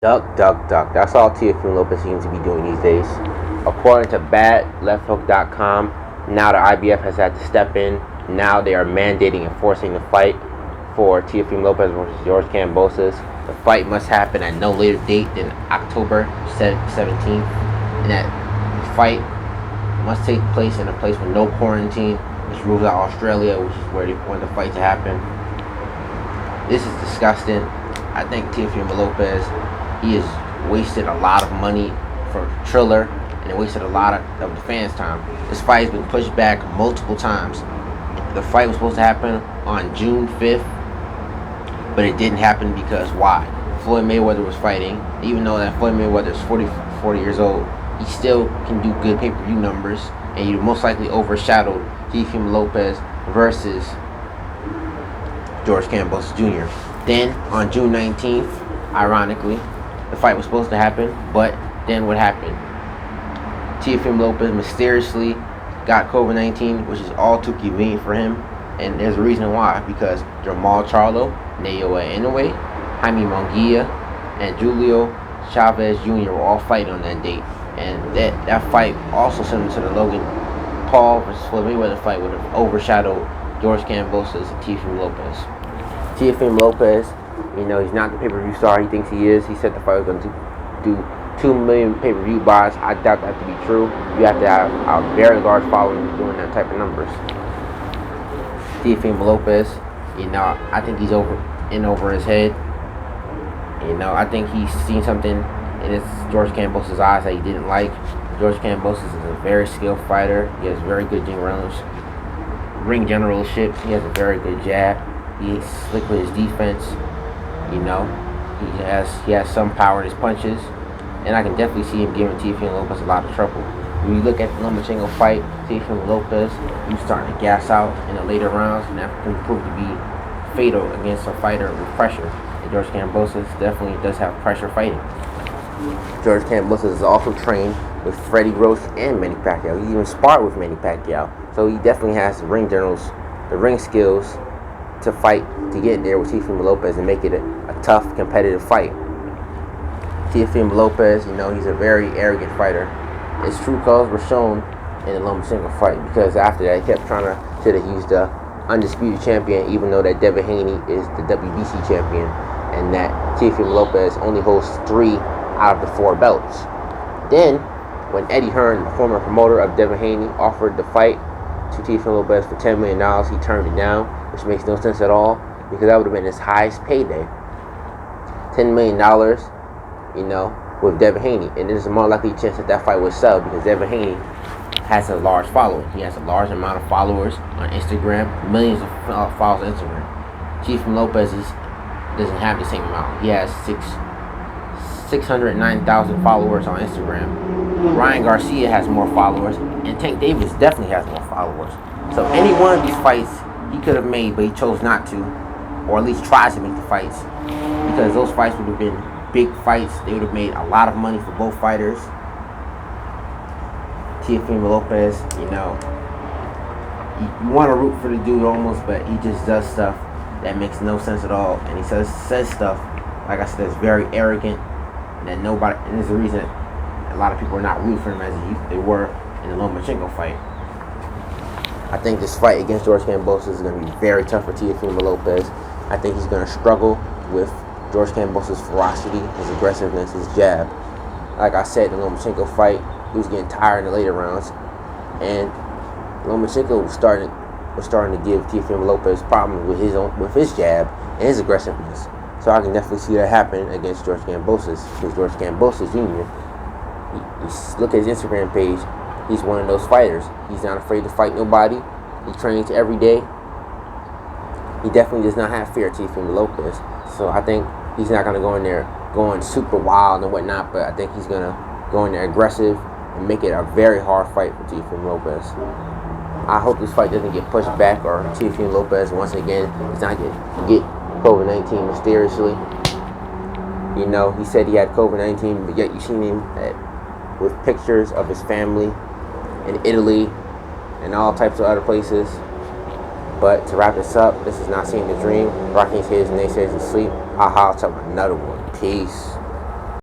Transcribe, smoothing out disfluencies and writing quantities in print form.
Duck, duck, duck. That's all Teofimo Lopez seems to be doing these days. According to badlefthook.com, now the IBF has had to step in. Now they are mandating and forcing the fight for Teofimo Lopez versus George Kambosos. The fight must happen at no later date than October 17th. And that fight must take place in a place with no quarantine, which rules out Australia, which is where they want the fight to happen. This is disgusting. I think Teofimo Lopez, he has wasted a lot of money for Triller, and it wasted a lot of the fans' time. This fight has been pushed back multiple times. The fight was supposed to happen on June 5th, but it didn't happen because why? Floyd Mayweather was fighting. Even though that Floyd Mayweather is 40 years old, he still can do good pay-per-view numbers, and he most likely overshadowed Teofimo Lopez versus George Kambosos Jr. Then, on June 19th, ironically, the fight was supposed to happen, but then what happened? Teofimo Lopez mysteriously got COVID-19, which is all too convenient for him, and there's a reason why, because Jamal Charlo, Naoya Inoue, Jaime Munguia, and Julio Chavez Jr. were all fighting on that date, and that fight, also similar to the Logan Paul versus Floyd Mayweather fight, would have overshadowed George Kambosos and Teofimo Lopez. Teofimo Lopez, he's not the pay-per-view star he thinks he is. He said the fight was going to do 2 million pay-per-view buys. I doubt that to be true. You have to have a very large following doing that type of numbers. Teofimo Lopez, I think he's over his head. I think he's seen something in George Kambosos' eyes that he didn't like. George Kambosos is a very skilled fighter. He has very good ring generalship. He has a very good jab. He's slick with his defense. He has some power in his punches, and I can definitely see him giving Teofimo Lopez a lot of trouble. When you look at the Lomachenko fight, Teofimo Lopez, he's starting to gas out in the later rounds, and that can prove to be fatal against a fighter with pressure. And George Kambosos definitely does have pressure fighting. George Kambosos is also trained with Freddie Roach and Manny Pacquiao. He even sparred with Manny Pacquiao, so he definitely has the ring skills to fight to get there with Teofimo Lopez and make it a tough, competitive fight. Teofimo Lopez, he's a very arrogant fighter. His true colors were shown in the Lomachenko fight, because after that he kept trying to say that he's the undisputed champion, even though that Devin Haney is the WBC champion, and that Teofimo Lopez only holds 3 out of the 4 belts. Then, when Eddie Hearn, the former promoter of Devin Haney, offered the fight to Teofimo Lopez for $10 million, he turned it down, which makes no sense at all, because that would have been his highest payday. $10 million, with Devin Haney. And there's a more likely chance that fight would sell, because Devin Haney has a large following. He has a large amount of followers on Instagram, millions of followers on Instagram. Teofimo Lopez doesn't have the same amount. He has 609,000 followers on Instagram. Ryan Garcia has more followers, and Tank Davis definitely has more followers. So any one of these fights he could have made, but he chose not to, or at least tried to make the fights, because those fights would have been big fights. They would have made a lot of money for both fighters. Teofimo Lopez, you want to root for the dude almost, but he just does stuff that makes no sense at all, and he says stuff, like I said, that's very arrogant, that nobody, and there's a reason that a lot of people are not rooting for him as they were in the Lomachenko fight. I think this fight against George Kambosos is going to be very tough for Teofimo Lopez. I think he's going to struggle with George Kambosos' ferocity, his aggressiveness, his jab. Like I said, the Lomachenko fight, he was getting tired in the later rounds, and Lomachenko was starting to give Teofimo Lopez problems with his jab and his aggressiveness. So I can definitely see that happen against George Kambosos, because George Kambosos Jr., look at his Instagram page. He's one of those fighters. He's not afraid to fight nobody. He trains every day. He definitely does not have fear of Teofimo Lopez. So I think he's not going to go in there going super wild and whatnot, but I think he's going to go in there aggressive and make it a very hard fight for Teofimo Lopez. I hope this fight doesn't get pushed back, or Teofimo Lopez once again does not get COVID-19 mysteriously. He said he had COVID-19, but yet you seen him with pictures of his family in Italy and all types of other places. But to wrap this up, this is Not Seeing the Dream. Rocking his heads and naysayers to sleep. I'll tell another one. Peace.